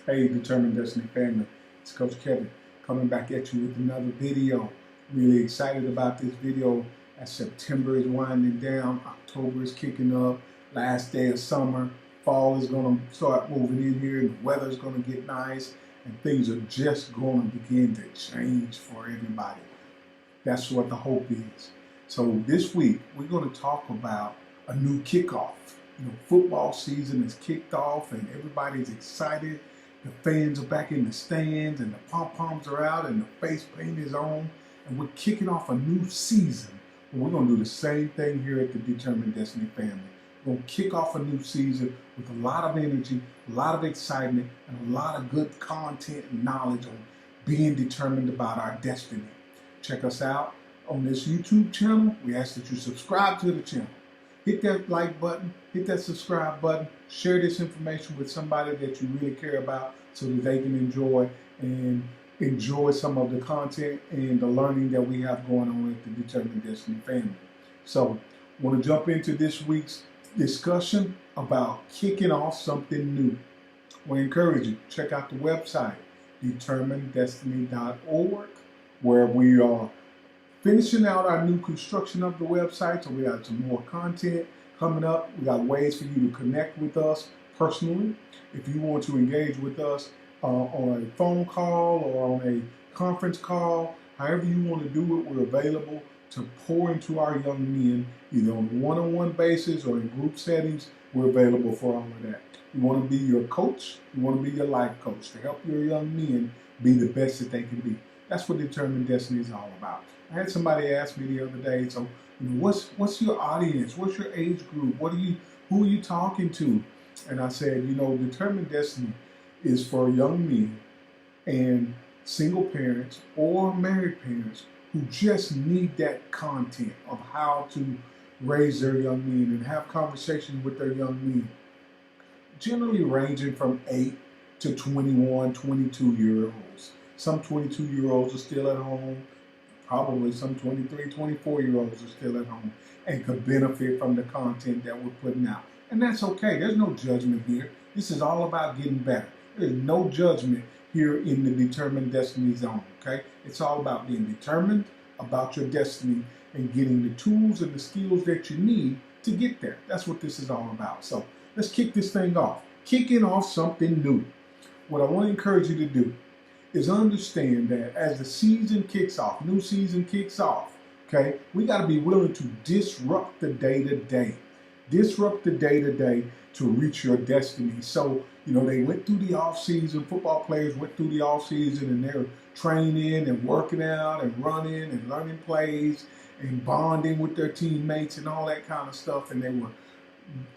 Hey, Determined Destiny family, it's Coach Kevin coming back at you with another video. Really excited about this video as September is winding down, October is kicking up, last day of summer, fall is going to start moving in here, and the weather is going to get nice, and things are just going to begin to change for everybody. That's what the hope is. So this week, we're going to talk about a new kickoff. Football season is kicked off and everybody's excited. The fans are back in the stands and the pom-poms are out and the face paint is on. And we're kicking off a new season. And we're going to do the same thing here at the Determined Destiny family. We're going to kick off a new season with a lot of energy, a lot of excitement, and a lot of good content and knowledge on being determined about our destiny. Check us out on this YouTube channel. We ask that you subscribe to the channel. Hit that like button, hit that subscribe button, share this information with somebody that you really care about so that they can enjoy some of the content and the learning that we have going on at the Determined Destiny family. So I want to jump into this week's discussion about kicking off something new. I want to encourage you, check out the website, determineddestiny.org, where we are finishing out our new construction of the website, so we got some more content coming up. We got ways for you to connect with us personally. If you want to engage with us on a phone call or on a conference call, however you want to do it, we're available to pour into our young men, either on a one-on-one basis or in group settings. We're available for all of that. We want to be your coach. We want to be your life coach to help your young men be the best that they can be. That's what Determined Destiny is all about. I had somebody ask me the other day, so what's your audience? What's your age group? Who are you talking to? And I said, Determined Destiny is for young men and single parents or married parents who just need that content of how to raise their young men and have conversations with their young men, generally ranging from 8 to 21, 22-year-olds. Some 22-year-olds are still at home. Probably some 23, 24-year-olds are still at home and could benefit from the content that we're putting out. And that's okay. There's no judgment here. This is all about getting better. There's no judgment here in the Determined Destiny zone, okay? It's all about being determined about your destiny and getting the tools and the skills that you need to get there. That's what this is all about. So let's kick this thing off. Kicking off something new. What I want to encourage you to do is understand that as the season kicks off, new season kicks off, okay, we got to be willing to disrupt the day-to-day. Disrupt the day-to-day to reach your destiny. So, they went through the off-season, football players went through the off-season and they're training and working out and running and learning plays and bonding with their teammates and all that kind of stuff, and they were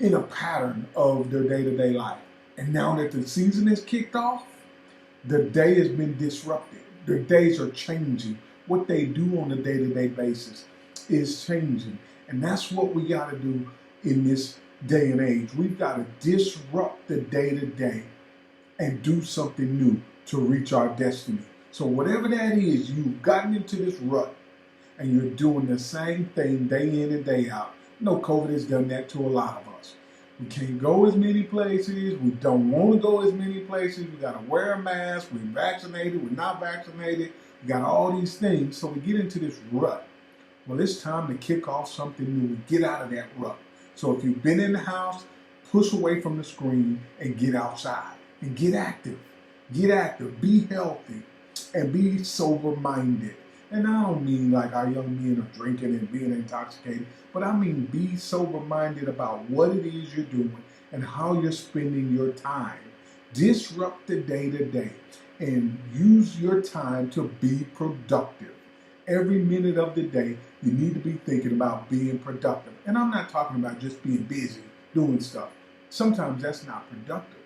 in a pattern of their day-to-day life. And now that the season is kicked off, the day has been disrupted. Their days are changing. What they do on a day-to-day basis is changing. And that's what we got to do in this day and age. We've got to disrupt the day-to-day and do something new to reach our destiny. So whatever that is, you've gotten into this rut and you're doing the same thing day in and day out. COVID has done that to a lot of us. We can't go as many places. We don't want to go as many places. We got to wear a mask. We're vaccinated. We're not vaccinated. We got all these things. So we get into this rut. Well, it's time to kick off something new and get out of that rut. So if you've been in the house, push away from the screen and get outside and get active. Get active. Be healthy and be sober-minded. And I don't mean like our young men are drinking and being intoxicated, but I mean be sober-minded about what it is you're doing and how you're spending your time. Disrupt the day-to-day and use your time to be productive. Every minute of the day, you need to be thinking about being productive. And I'm not talking about just being busy, doing stuff. Sometimes that's not productive.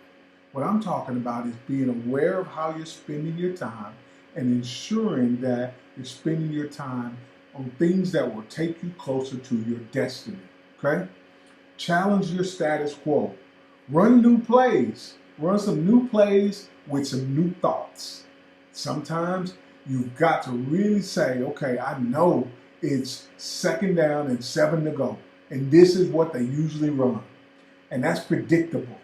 What I'm talking about is being aware of how you're spending your time and ensuring that you're spending your time on things that will take you closer to your destiny, okay? Challenge your status quo. Run new plays. Run some new plays with some new thoughts. Sometimes you've got to really say, okay, I know it's 2nd down and 7 to go, and this is what they usually run. And that's predictable.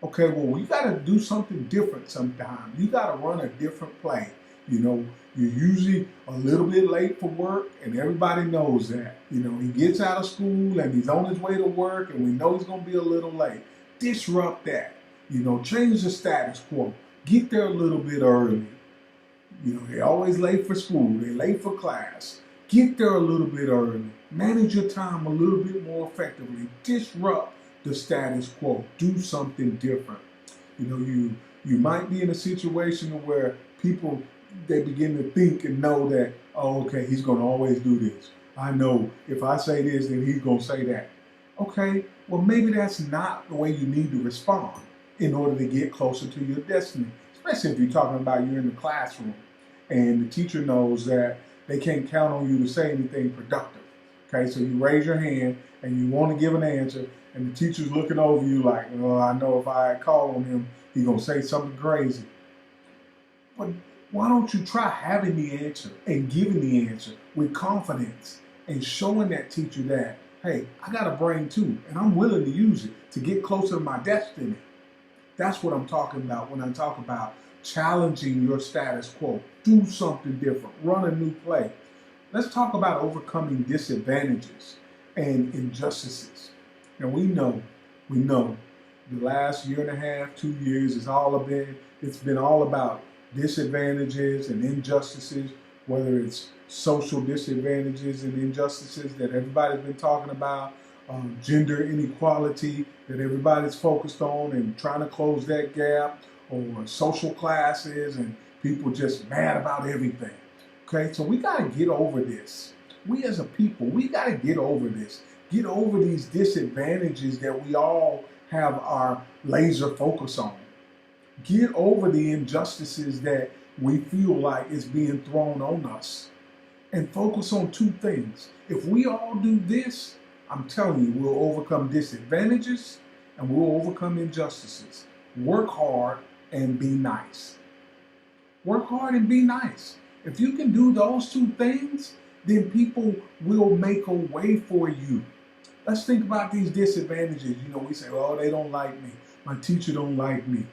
Okay, well, we got to do something different sometimes. You got to run a different play. You know, you're usually a little bit late for work, and everybody knows that. You know, he gets out of school and he's on his way to work, and we know he's going to be a little late. Disrupt that. You know, change the status quo. Get there a little bit early. You know, they're always late for school. They're late for class. Get there a little bit early. Manage your time a little bit more effectively. Disrupt the status quo. Do something different. You know, you might be in a situation where people, they begin to think and know that, oh, okay, he's going to always do this. I know if I say this, then he's going to say that. Okay, well, maybe that's not the way you need to respond in order to get closer to your destiny, especially if you're talking about you're in the classroom and the teacher knows that they can't count on you to say anything productive. Okay, so you raise your hand and you want to give an answer, and the teacher's looking over you like, oh, I know if I call on him, he's going to say something crazy. But why don't you try having the answer and giving the answer with confidence and showing that teacher that, hey, I got a brain too, and I'm willing to use it to get closer to my destiny. That's what I'm talking about when I talk about challenging your status quo. Do something different. Run a new play. Let's talk about overcoming disadvantages and injustices. And we know the last year and a half, 2 years, it's been all about disadvantages and injustices, whether it's social disadvantages and injustices that everybody's been talking about, gender inequality that everybody's focused on and trying to close that gap, or social classes and people just mad about everything. Okay, so we got to get over this. We as a people, we got to get over this. Get over these disadvantages that we all have our laser focus on. Get over the injustices that we feel like is being thrown on us. And focus on two things. If we all do this, I'm telling you, we'll overcome disadvantages and we'll overcome injustices. Work hard and be nice. Work hard and be nice. If you can do those two things, then people will make a way for you. Let's think about these disadvantages. You know, we say, oh, they don't like me. My teacher don't like me.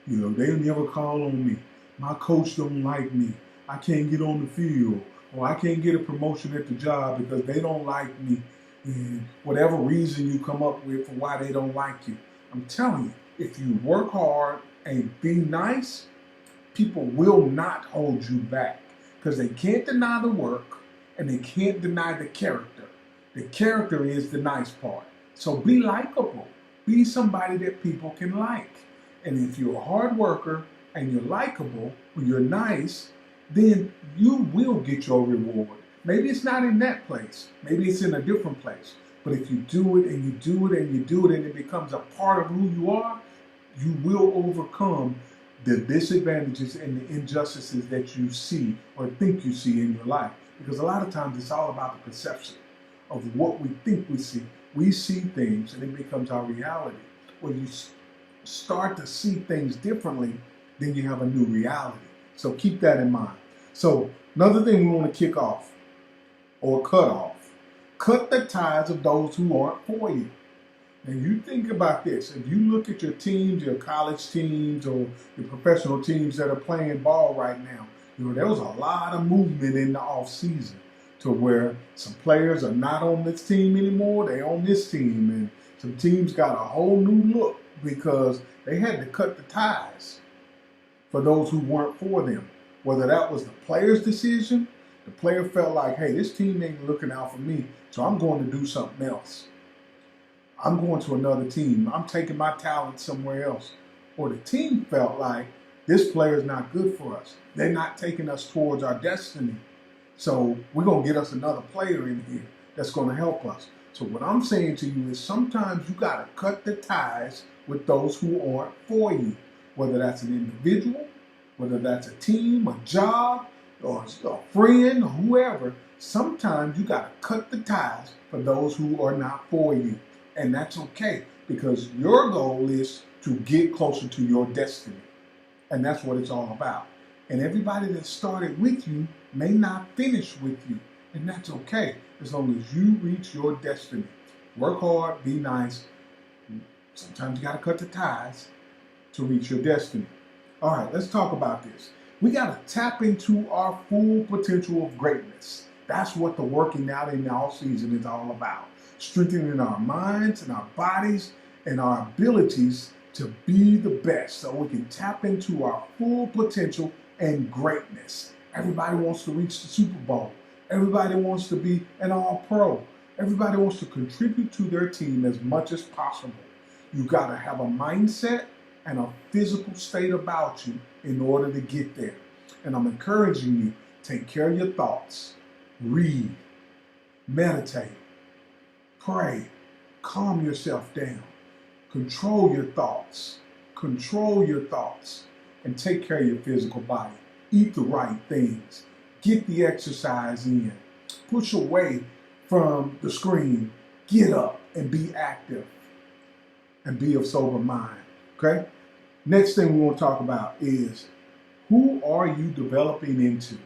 You know, they never call on me. My coach don't like me. I can't get on the field. Or I can't get a promotion at the job because they don't like me. And whatever reason you come up with for why they don't like you. I'm telling you, if you work hard and be nice, people will not hold you back because they can't deny the work and they can't deny the character. The character is the nice part. So be likable. Be somebody that people can like. And if you're a hard worker and you're likable, or you're nice, then you will get your reward. Maybe it's not in that place. Maybe it's in a different place. But if you do it and you do it and you do it and it becomes a part of who you are, you will overcome the disadvantages and the injustices that you see or think you see in your life. Because a lot of times it's all about the perception of what we think we see. We see things and it becomes our reality. When you start to see things differently, then you have a new reality. So keep that in mind. So another thing we want to kick off or cut off. Cut the ties of those who aren't for you. And you think about this. If you look at your teams, your college teams or your professional teams that are playing ball right now, you know, there was a lot of movement in the off season to where some players are not on this team anymore. They're on this team. And some teams got a whole new look because they had to cut the ties for those who weren't for them. Whether that was the player's decision, the player felt like, hey, this team ain't looking out for me, so I'm going to do something else. I'm going to another team. I'm taking my talent somewhere else. Or the team felt like this player is not good for us. They're not taking us towards our destiny. So we're going to get us another player in here that's going to help us. So what I'm saying to you is sometimes you got to cut the ties with those who aren't for you. Whether that's an individual, whether that's a team, a job, or a friend, or whoever, sometimes you got to cut the ties for those who are not for you. And that's okay because your goal is to get closer to your destiny. And that's what it's all about. And everybody that started with you may not finish with you. And that's okay as long as you reach your destiny. Work hard, be nice. Sometimes you got to cut the ties. to reach your destiny. All right, let's talk about this. We got to tap into our full potential of greatness. That's what the working out in the off season is all about. Strengthening our minds and our bodies and our abilities to be the best so we can tap into our full potential and greatness. Everybody wants to reach the Super Bowl. Everybody wants to be an all-pro. Everybody wants to contribute to their team as much as possible. You got to have a mindset and a physical state about you in order to get there. And I'm encouraging you, take care of your thoughts. Read, meditate, pray, calm yourself down. Control your thoughts. Control your thoughts. And take care of your physical body. Eat the right things. Get the exercise in. Push away from the screen. Get up and be active. And be of sober mind. Okay? Next thing we want to talk about is, who are you developing into?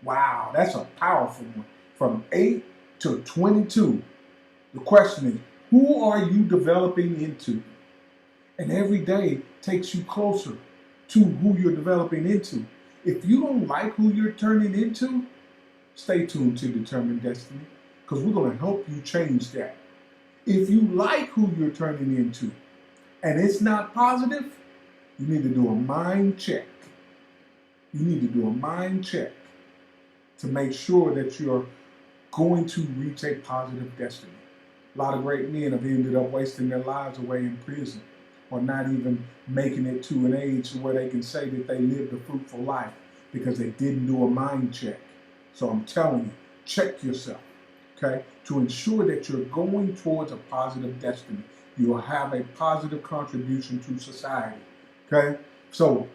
Wow, that's a powerful one. From 8 to 22. The question is, who are you developing into? And every day takes you closer to who you're developing into. If you don't like who you're turning into, stay tuned to Determined Destiny, because we're going to help you change that. If you like who you're turning into and it's not positive, you need to do a mind check. You need to do a mind check to make sure that you're going to reach a positive destiny. A lot of great men have ended up wasting their lives away in prison, or not even making it to an age where they can say that they lived a fruitful life because they didn't do a mind check. So I'm telling you, check yourself, okay, to ensure that you're going towards a positive destiny. You will have a positive contribution to society, okay? So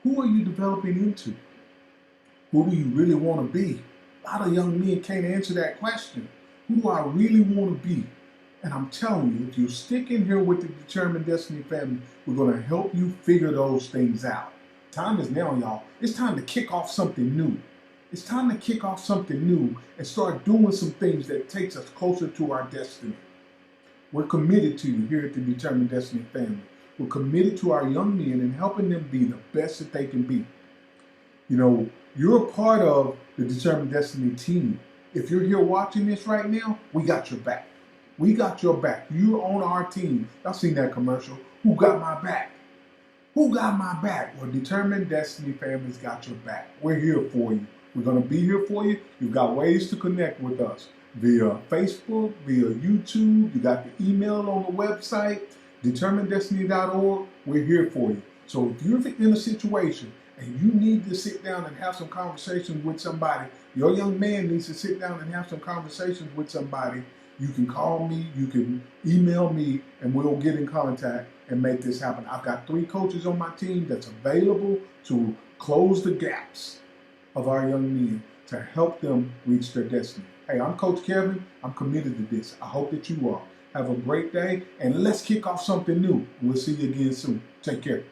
who are you developing into? Who do you really want to be? A lot of young men can't answer that question. Who do I really want to be? And I'm telling you, if you stick in here with the Determined Destiny family, we're going to help you figure those things out. Time is now, y'all. It's time to kick off something new. It's time to kick off something new and start doing some things that takes us closer to our destiny. We're committed to you here at the Determined Destiny family. We're committed to our young men and helping them be the best that they can be. You know, you're a part of the Determined Destiny team. If you're here watching this right now, we got your back. We got your back. You're on our team. Y'all seen that commercial? Who got my back? Who got my back? Well, Determined Destiny family's got your back. We're here for you. We're going to be here for you. You've got ways to connect with us via Facebook, via YouTube. You got the email on the website, determineddestiny.org. We're here for you. So if you're in a situation and you need to sit down and have some conversations with somebody, your young man needs to sit down and have some conversations with somebody, you can call me, you can email me, and we'll get in contact and make this happen. I've got 3 coaches on my team that's available to close the gaps of our young men to help them reach their destiny. Hey, I'm Coach Kevin. I'm committed to this. I hope that you are. Have a great day, and let's kick off something new. We'll see you again soon. Take care.